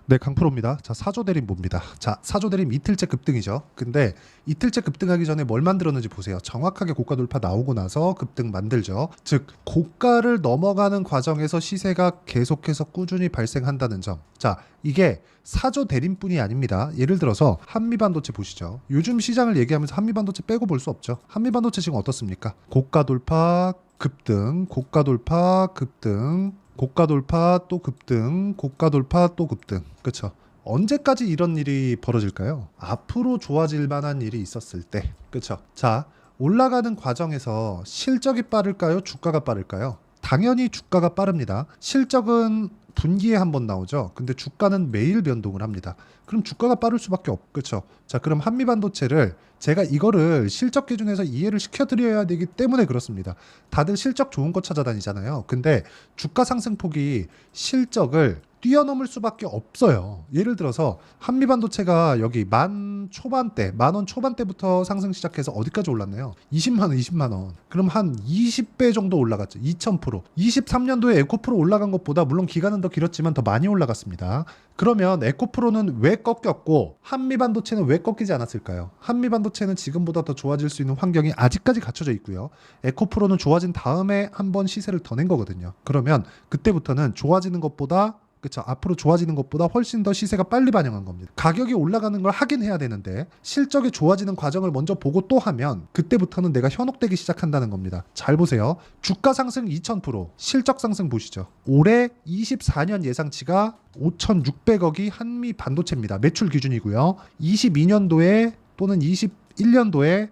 네, 강프로입니다. 자, 사조대림 봅니다. 자, 사조대림 이틀째 급등이죠. 근데 이틀째 급등하기 전에 뭘 만들었는지 보세요. 정확하게 고가 돌파 나오고 나서 급등 만들죠. 즉, 고가를 넘어가는 과정에서 시세가 계속해서 꾸준히 발생한다는 점. 자, 이게 사조대림뿐이 아닙니다. 예를 들어서 한미반도체 보시죠. 요즘 시장을 얘기하면서 한미반도체 빼고 볼 수 없죠. 한미반도체 지금 어떻습니까? 고가 돌파, 급등, 고가 돌파, 급등, 고가 돌파 또 급등, 고가 돌파 또 급등. 그렇죠? 언제까지 이런 일이 벌어질까요? 앞으로 좋아질 만한 일이 있었을 때. 그렇죠? 자, 올라가는 과정에서 실적이 빠를까요? 주가가 빠를까요? 당연히 주가가 빠릅니다. 실적은 분기에 한 번 나오죠. 근데 주가는 매일 변동을 합니다. 그럼 주가가 빠를 수밖에 없겠죠. 자, 그럼 한미반도체를 제가 이거를 실적 기준에서 이해를 시켜드려야 되기 때문에 그렇습니다. 다들 실적 좋은 거 찾아다니잖아요. 근데 주가 상승폭이 실적을 뛰어넘을 수밖에 없어요. 예를 들어서 한미반도체가 여기 만 초반대, 만 원 초반대부터 상승 시작해서 어디까지 올랐나요? 20만 원, 20만 원. 그럼 한 20배 정도 올라갔죠. 2000%. 23년도에 에코프로 올라간 것보다 물론 기간은 더 길었지만 더 많이 올라갔습니다. 그러면 에코프로는 왜 꺾였고 한미반도체는 왜 꺾이지 않았을까요? 한미반도체는 지금보다 더 좋아질 수 있는 환경이 아직까지 갖춰져 있고요. 에코프로는 좋아진 다음에 한번 시세를 더 낸 거거든요. 그러면 그때부터는 좋아지는 것보다 그렇죠. 앞으로 좋아지는 것보다 훨씬 더 시세가 빨리 반영한 겁니다. 가격이 올라가는 걸 하긴 해야 되는데 실적이 좋아지는 과정을 먼저 보고 또 하면 그때부터는 내가 현혹되기 시작한다는 겁니다. 잘 보세요. 주가 상승 2000%, 실적 상승 보시죠. 올해 24년 예상치가 5,600억이 한미 반도체입니다. 매출 기준이고요. 22년도에 또는 21년도에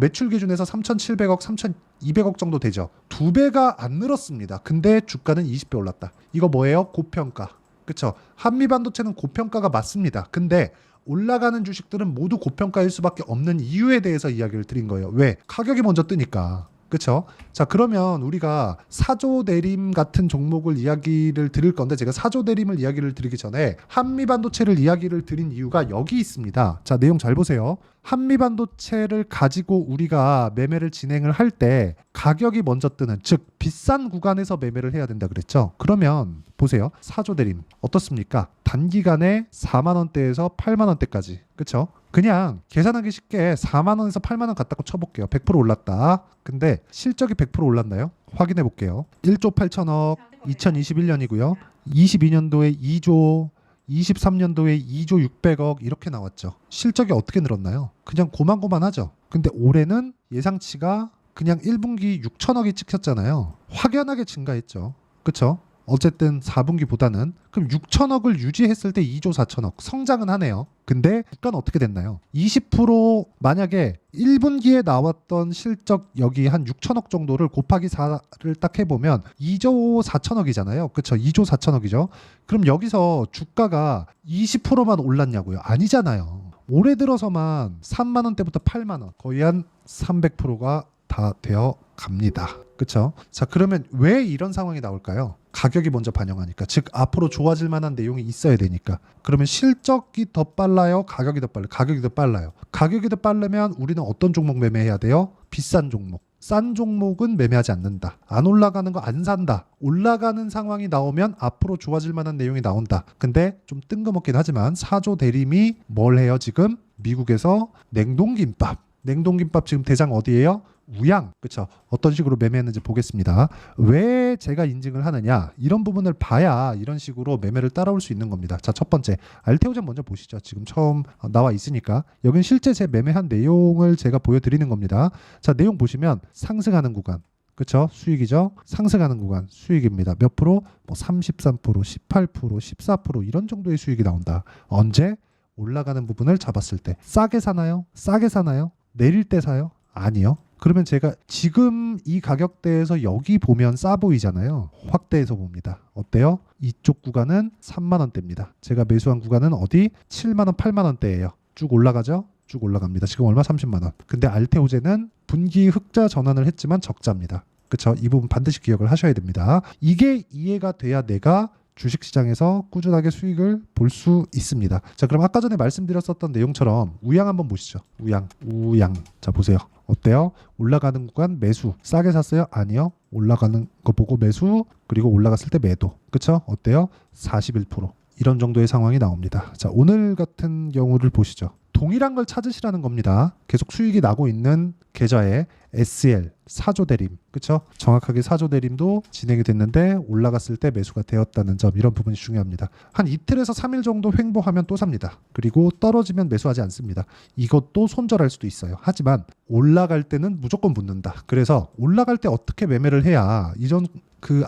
매출 기준에서 3,700억, 3,200억 정도 되죠. 2배가 안 늘었습니다. 근데 주가는 20배 올랐다. 이거 뭐예요? 고평가. 그쵸? 한미반도체는 고평가가 맞습니다. 근데 올라가는 주식들은 모두 고평가일 수밖에 없는 이유에 대해서 이야기를 드린 거예요. 왜? 가격이 먼저 뜨니까. 그쵸? 자, 그러면 우리가 사조대림 같은 종목을 이야기를 드릴 건데 제가 사조대림을 이야기를 드리기 전에 한미반도체를 이야기를 드린 이유가 여기 있습니다. 자, 내용 잘 보세요. 한미반도체를 가지고 우리가 매매를 진행을 할 때 가격이 먼저 뜨는, 즉 비싼 구간에서 매매를 해야 된다 그랬죠. 그러면 보세요. 사조대림 어떻습니까? 단기간에 4만 원대에서 8만 원대까지. 그쵸? 그냥 계산하기 쉽게 4만 원에서 8만 원 갔다고 쳐볼게요. 100% 올랐다. 근데 실적이 100% 올랐나요? 확인해 볼게요. 1조 8천억 2021년이고요. 22년도에 2조, 23년도에 2조 600억 이렇게 나왔죠. 실적이 어떻게 늘었나요? 그냥 고만고만하죠. 근데 올해는 예상치가 그냥 1분기 6천억이 찍혔잖아요. 확연하게 증가했죠. 그쵸? 어쨌든 4분기보다는 그럼 6천억을 유지했을 때 2조 4천억 성장은 하네요. 근데 주가는 어떻게 됐나요? 20% 만약에 1분기에 나왔던 실적 여기 한 6천억 정도를 곱하기 4를 딱 해보면 2조 4천억이잖아요. 그쵸? 2조 4천억이죠. 그럼 여기서 주가가 20%만 올랐냐고요? 아니잖아요. 올해 들어서만 3만 원대부터 8만 원 거의 한 300%가 다 되어 갑니다. 그쵸? 자, 그러면 왜 이런 상황이 나올까요? 가격이 먼저 반영하니까. 즉 앞으로 좋아질 만한 내용이 있어야 되니까. 그러면 실적이 더 빨라요? 가격이 더 빨라요? 가격이 더 빨라요. 가격이 더 빠르면 우리는 어떤 종목 매매해야 돼요? 비싼 종목. 싼 종목은 매매하지 않는다. 안 올라가는 거 안 산다. 올라가는 상황이 나오면 앞으로 좋아질 만한 내용이 나온다. 근데 좀 뜬금없긴 하지만 사조 대림이 뭘 해요 지금? 미국에서 냉동김밥. 냉동김밥 지금 대장 어디예요? 우양. 그쵸? 어떤 식으로 매매했는지 보겠습니다. 왜 제가 인증을 하느냐? 이런 부분을 봐야 이런 식으로 매매를 따라올 수 있는 겁니다. 자, 첫 번째 알테오젠 먼저 보시죠. 지금 처음 나와 있으니까 여긴 실제 제 매매한 내용을 제가 보여드리는 겁니다. 자, 내용 보시면 상승하는 구간. 그쵸? 수익이죠? 상승하는 구간 수익입니다. 몇 프로? 뭐 33%, 18%, 14% 이런 정도의 수익이 나온다. 언제? 올라가는 부분을 잡았을 때. 싸게 사나요? 싸게 사나요? 내릴 때 사요? 아니요. 그러면 제가 지금 이 가격대에서 여기 보면 싸 보이잖아요. 확대해서 봅니다. 어때요? 이쪽 구간은 3만 원대입니다. 제가 매수한 구간은 어디? 7만 원, 8만 원대예요. 쭉 올라가죠? 쭉 올라갑니다. 지금 얼마? 30만 원. 근데 알테오젠은 분기 흑자 전환을 했지만 적자입니다. 그쵸? 이 부분 반드시 기억을 하셔야 됩니다. 이게 이해가 돼야 내가 주식시장에서 꾸준하게 수익을 볼 수 있습니다. 자, 그럼 아까 전에 말씀드렸었던 내용처럼 우양 한번 보시죠. 우양. 자, 보세요. 어때요? 올라가는 구간 매수. 싸게 샀어요? 아니요. 올라가는 거 보고 매수. 그리고 올라갔을 때 매도. 그쵸? 어때요? 41%. 이런 정도의 상황이 나옵니다. 자, 오늘 같은 경우를 보시죠. 동일한 걸 찾으시라는 겁니다. 계속 수익이 나고 있는 계좌에 SL 사조 대림, 그렇죠? 정확하게 사조 대림도 진행이 됐는데 올라갔을 때 매수가 되었다는 점, 이런 부분이 중요합니다. 한 이틀에서 3일 정도 횡보하면 또 삽니다. 그리고 떨어지면 매수하지 않습니다. 이것도 손절할 수도 있어요. 하지만 올라갈 때는 무조건 붙는다. 그래서 올라갈 때 어떻게 매매를 해야 이전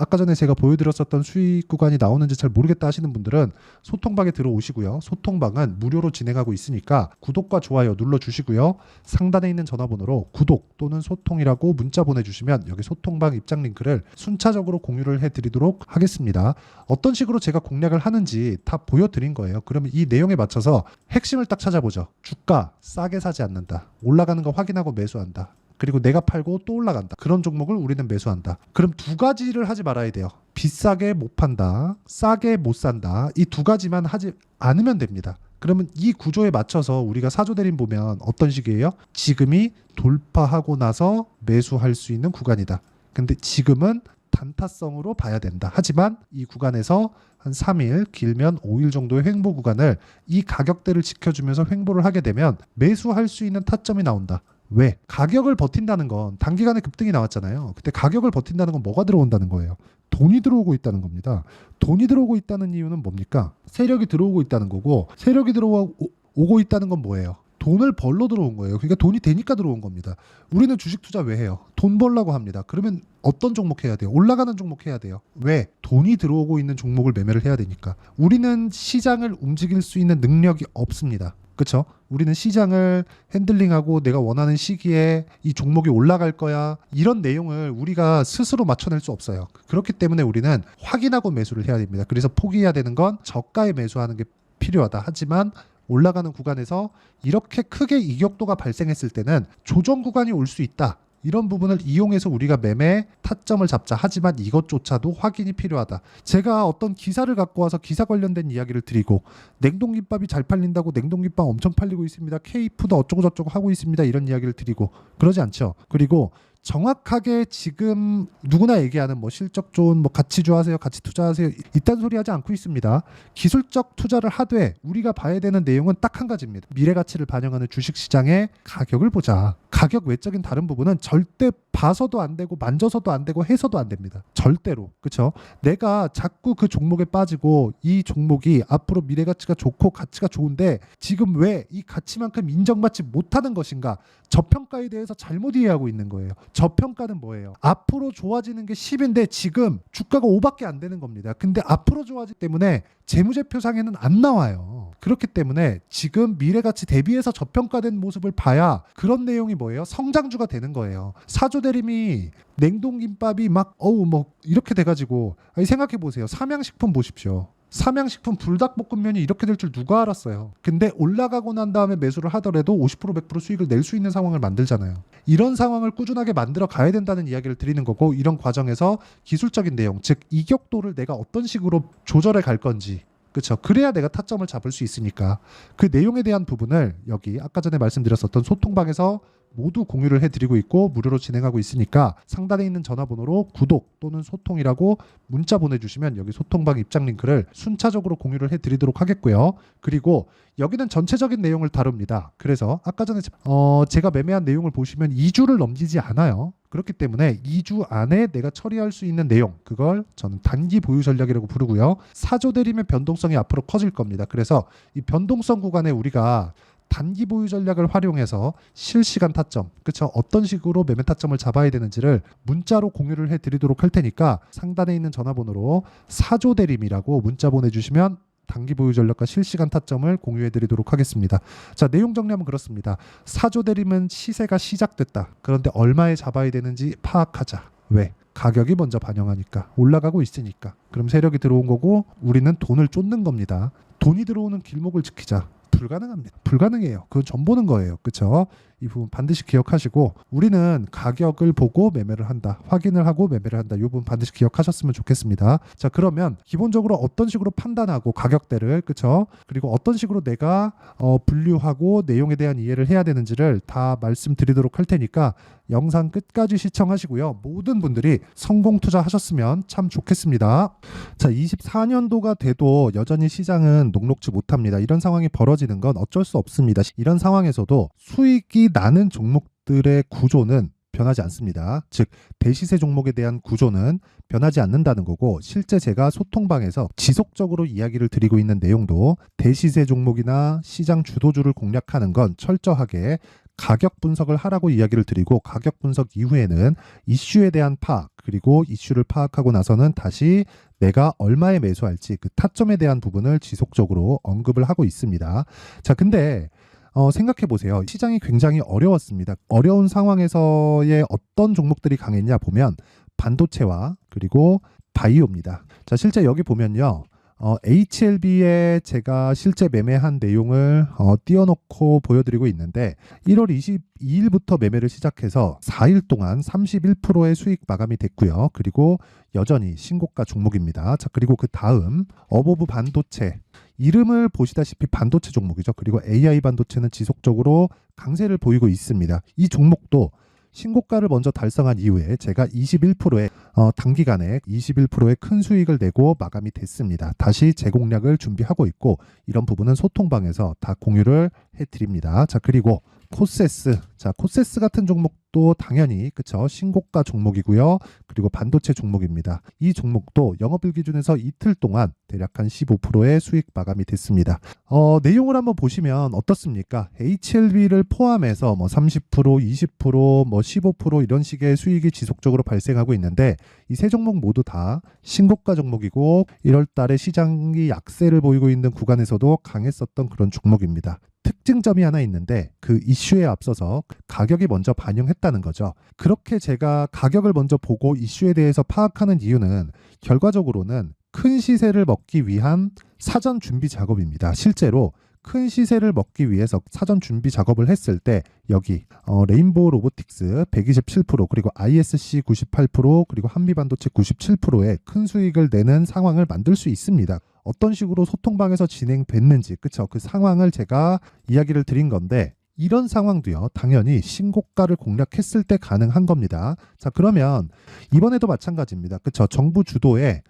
아까 전에 제가 보여드렸었던 수익 구간이 나오는지 잘 모르겠다 하시는 분들은 소통방에 들어오시고요. 소통방은 무료로 진행하고 있으니까 구독과 좋아요 눌러주시고요. 상단에 있는 전화번호로 구독 또는 소통이라고 문자 보내주시면 여기 소통방 입장 링크를 순차적으로 공유를 해드리도록 하겠습니다. 어떤 식으로 제가 공략을 하는지 다 보여드린 거예요. 그러면 이 내용에 맞춰서 핵심을 딱 찾아보죠. 주가 싸게 사지 않는다. 올라가는 거 확인하고 매수한다. 그리고 내가 팔고 또 올라간다. 그런 종목을 우리는 매수한다. 그럼 두 가지를 하지 말아야 돼요. 비싸게 못 판다, 싸게 못 산다. 이 두 가지만 하지 않으면 됩니다. 그러면 이 구조에 맞춰서 우리가 사조대림 보면 어떤 식이에요? 지금이 돌파하고 나서 매수할 수 있는 구간이다. 근데 지금은 단타성으로 봐야 된다. 하지만 이 구간에서 한 3일, 길면 5일 정도의 횡보 구간을 이 가격대를 지켜주면서 횡보를 하게 되면 매수할 수 있는 타점이 나온다. 왜? 가격을 버틴다는 건 단기간에 급등이 나왔잖아요. 그때 가격을 버틴다는 건 뭐가 들어온다는 거예요? 돈이 들어오고 있다는 겁니다. 돈이 들어오고 있다는 이유는 뭡니까? 세력이 들어오고 있다는 거고, 세력이 들어오고 있다는 건 뭐예요? 돈을 벌러 들어온 거예요. 그러니까 돈이 되니까 들어온 겁니다. 우리는 주식 투자 왜 해요? 돈 벌려고 합니다. 그러면 어떤 종목 해야 돼요? 올라가는 종목 해야 돼요. 왜? 돈이 들어오고 있는 종목을 매매를 해야 되니까. 우리는 시장을 움직일 수 있는 능력이 없습니다. 그렇죠? 우리는 시장을 핸들링하고 내가 원하는 시기에 이 종목이 올라갈 거야, 이런 내용을 우리가 스스로 맞춰낼 수 없어요. 그렇기 때문에 우리는 확인하고 매수를 해야 됩니다. 그래서 포기해야 되는 건 저가에 매수하는 게 필요하다. 하지만 올라가는 구간에서 이렇게 크게 이격도가 발생했을 때는 조정 구간이 올 수 있다. 이런 부분을 이용해서 우리가 매매 타점을 잡자. 하지만 이것조차도 확인이 필요하다. 제가 어떤 기사를 갖고 와서 기사 관련된 이야기를 드리고, 냉동김밥이 잘 팔린다고 냉동김밥 엄청 팔리고 있습니다, K푸드 어쩌고 저쩌고 하고 있습니다, 이런 이야기를 드리고 그러지 않죠. 그리고 정확하게 지금 누구나 얘기하는 뭐 실적 좋은 뭐 가치주 하세요, 가치 투자하세요, 이딴 소리 하지 않고 있습니다. 기술적 투자를 하되 우리가 봐야 되는 내용은 딱 한 가지입니다. 미래 가치를 반영하는 주식시장의 가격을 보자. 가격 외적인 다른 부분은 절대 봐서도 안 되고 만져서도 안 되고 해서도 안 됩니다. 절대로. 그렇죠? 내가 자꾸 그 종목에 빠지고 이 종목이 앞으로 미래 가치가 좋고 가치가 좋은데 지금 왜 이 가치만큼 인정받지 못하는 것인가? 저평가에 대해서 잘못 이해하고 있는 거예요. 저평가는 뭐예요? 앞으로 좋아지는 게 10인데 지금 주가가 5밖에 안 되는 겁니다. 근데 앞으로 좋아지기 때문에 재무제표상에는 안 나와요. 그렇기 때문에 지금 미래가치 대비해서 저평가된 모습을 봐야 그런 내용이 뭐예요? 성장주가 되는 거예요. 사조대림이 냉동김밥이 막 뭐 이렇게 돼가지고, 아니 생각해 보세요. 삼양식품 보십시오. 삼양식품 불닭볶음면이 이렇게 될 줄 누가 알았어요. 근데 올라가고 난 다음에 매수를 하더라도 50% 100% 수익을 낼 수 있는 상황을 만들잖아요. 이런 상황을 꾸준하게 만들어 가야 된다는 이야기를 드리는 거고, 이런 과정에서 기술적인 내용, 즉 이격도를 내가 어떤 식으로 조절해 갈 건지, 그렇죠. 그래야 내가 타점을 잡을 수 있으니까 그 내용에 대한 부분을 여기 아까 전에 말씀드렸었던 소통방에서 모두 공유를 해드리고 있고 무료로 진행하고 있으니까 상단에 있는 전화번호로 구독 또는 소통이라고 문자 보내주시면 여기 소통방 입장 링크를 순차적으로 공유를 해드리도록 하겠고요. 그리고 여기는 전체적인 내용을 다룹니다. 그래서 아까 전에 제가 매매한 내용을 보시면 2주를 넘기지 않아요. 그렇기 때문에 2주 안에 내가 처리할 수 있는 내용, 그걸 저는 단기 보유 전략이라고 부르고요. 사조대림의 변동성이 앞으로 커질 겁니다. 그래서 이 변동성 구간에 우리가 단기 보유 전략을 활용해서 실시간 타점, 그렇죠? 어떤 식으로 매매 타점을 잡아야 되는지를 문자로 공유를 해드리도록 할 테니까 상단에 있는 전화번호로 사조대림이라고 문자 보내주시면 단기 보유 전략과 실시간 타점을 공유해드리도록 하겠습니다. 자, 내용 정리하면 그렇습니다. 사조대림은 시세가 시작됐다. 그런데 얼마에 잡아야 되는지 파악하자. 왜? 가격이 먼저 반영하니까, 올라가고 있으니까. 그럼 세력이 들어온 거고 우리는 돈을 쫓는 겁니다. 돈이 들어오는 길목을 지키자. 불가능합니다. 불가능해요. 그건 전 보는 거예요. 그렇죠? 이 부분 반드시 기억하시고 우리는 가격을 보고 매매를 한다. 확인을 하고 매매를 한다. 이 부분 반드시 기억하셨으면 좋겠습니다. 자, 그러면 기본적으로 어떤 식으로 판단하고 가격대를 그쵸? 그리고 어떤 식으로 내가 분류하고 내용에 대한 이해를 해야 되는지를 다 말씀드리도록 할 테니까 영상 끝까지 시청하시고요. 모든 분들이 성공 투자하셨으면 참 좋겠습니다. 자, 24년도가 돼도 여전히 시장은 녹록지 못합니다. 이런 상황이 벌어지는 건 어쩔 수 없습니다. 이런 상황에서도 수익이 나는 종목들의 구조는 변하지 않습니다. 즉 대시세 종목에 대한 구조는 변하지 않는다는 거고, 실제 제가 소통방에서 지속적으로 이야기를 드리고 있는 내용도 대시세 종목이나 시장 주도주를 공략하는 건 철저하게 가격 분석을 하라고 이야기를 드리고, 가격 분석 이후에는 이슈에 대한 파악, 그리고 이슈를 파악하고 나서는 다시 내가 얼마에 매수할지 그 타점에 대한 부분을 지속적으로 언급을 하고 있습니다. 자, 근데 생각해 보세요. 시장이 굉장히 어려웠습니다. 어려운 상황에서의 어떤 종목들이 강했냐 보면 반도체와 그리고 바이오입니다. 자, 실제 여기 보면요. HLB에 제가 실제 매매한 내용을 띄워놓고 보여드리고 있는데 1월 22일부터 매매를 시작해서 4일 동안 31%의 수익 마감이 됐고요. 그리고 여전히 신고가 종목입니다. 자, 그리고 그 다음 어보브 반도체, 이름을 보시다시피 반도체 종목이죠. 그리고 AI 반도체는 지속적으로 강세를 보이고 있습니다. 이 종목도 신고가를 먼저 달성한 이후에 제가 21%의 단기간에 21%의 큰 수익을 내고 마감이 됐습니다. 다시 재공략을 준비하고 있고, 이런 부분은 소통방에서 다 공유를 해드립니다. 자, 그리고 코세스, 자, 코세스 같은 종목도 당연히 그쵸, 신고가 종목이고요. 그리고 반도체 종목입니다. 이 종목도 영업일 기준에서 이틀 동안 대략 한 15%의 수익 마감이 됐습니다. 내용을 한번 보시면 어떻습니까? HLB를 포함해서 뭐 30%, 20%, 뭐 15% 이런 식의 수익이 지속적으로 발생하고 있는데, 이 세 종목 모두 다 신고가 종목이고 1월 달에 시장이 약세를 보이고 있는 구간에서도 강했었던 그런 종목입니다. 특징점이 하나 있는데 그 이슈에 앞서서 가격이 먼저 반영했다는 거죠. 그렇게 제가 가격을 먼저 보고 이슈에 대해서 파악하는 이유는 결과적으로는 큰 시세를 먹기 위한 사전 준비 작업입니다. 실제로 큰 시세를 먹기 위해서 사전 준비 작업을 했을 때 여기 레인보우 로보틱스 127%, 그리고 ISC 98%, 그리고 한미반도체 97%의 큰 수익을 내는 상황을 만들 수 있습니다. 어떤 식으로 소통방에서 진행됐는지 그쵸, 그 상황을 제가 이야기를 드린 건데, 이런 상황도요 당연히 신고가를 공략했을 때 가능한 겁니다. 자, 그러면 이번에도 마찬가지입니다. 그쵸, 정부 주도의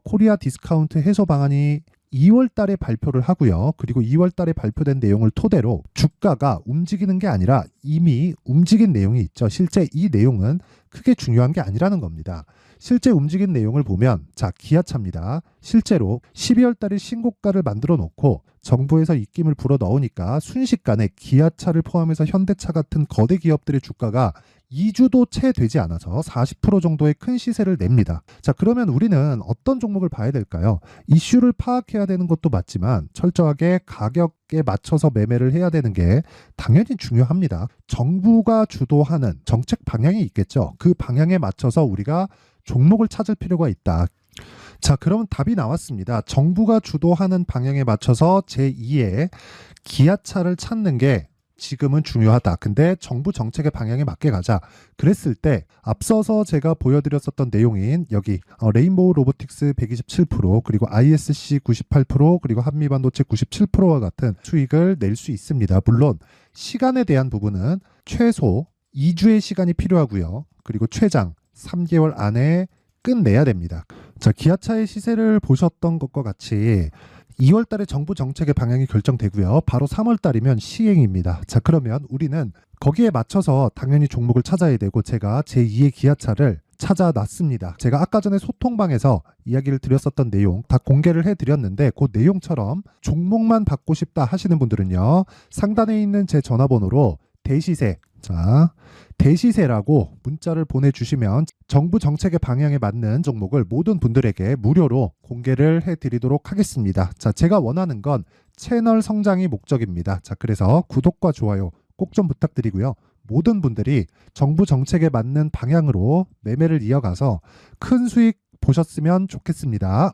코리아 디스카운트 해소 방안이 2월 달에 발표를 하고요. 그리고 2월 달에 발표된 내용을 토대로 주가가 움직이는 게 아니라 이미 움직인 내용이 있죠. 실제 이 내용은 크게 중요한 게 아니라는 겁니다. 실제 움직인 내용을 보면, 자, 기아차입니다. 실제로 12월 달에 신고가를 만들어 놓고 정부에서 입김을 불어 넣으니까 순식간에 기아차를 포함해서 현대차 같은 거대 기업들의 주가가 2주도 채 되지 않아서 40% 정도의 큰 시세를 냅니다. 자, 그러면 우리는 어떤 종목을 봐야 될까요? 이슈를 파악해야 되는 것도 맞지만 철저하게 가격에 맞춰서 매매를 해야 되는 게 당연히 중요합니다. 정부가 주도하는 정책 방향이 있겠죠. 그 방향에 맞춰서 우리가 종목을 찾을 필요가 있다. 자, 그러면 답이 나왔습니다. 정부가 주도하는 방향에 맞춰서 제2의 기아차를 찾는 게 지금은 중요하다. 근데 정부 정책의 방향에 맞게 가자. 그랬을 때 앞서서 제가 보여드렸었던 내용인 여기 레인보우 로보틱스 127%, 그리고 ISC 98%, 그리고 한미반도체 97%와 같은 수익을 낼 수 있습니다. 물론 시간에 대한 부분은 최소 2주의 시간이 필요하고요. 그리고 최장 3개월 안에 끝내야 됩니다. 자, 기아차의 시세를 보셨던 것과 같이 2월 달에 정부 정책의 방향이 결정되고요. 바로 3월 달이면 시행입니다. 자, 그러면 우리는 거기에 맞춰서 당연히 종목을 찾아야 되고, 제가 제2의 기아차를 찾아놨습니다. 제가 아까 전에 소통방에서 이야기를 드렸었던 내용 다 공개를 해드렸는데, 그 내용처럼 종목만 받고 싶다 하시는 분들은요, 상단에 있는 제 전화번호로 대시세, 자, 대시세라고 문자를 보내주시면 정부 정책의 방향에 맞는 종목을 모든 분들에게 무료로 공개를 해드리도록 하겠습니다. 자, 제가 원하는 건 채널 성장이 목적입니다. 자, 그래서 구독과 좋아요 꼭 좀 부탁드리고요. 모든 분들이 정부 정책에 맞는 방향으로 매매를 이어가서 큰 수익 보셨으면 좋겠습니다.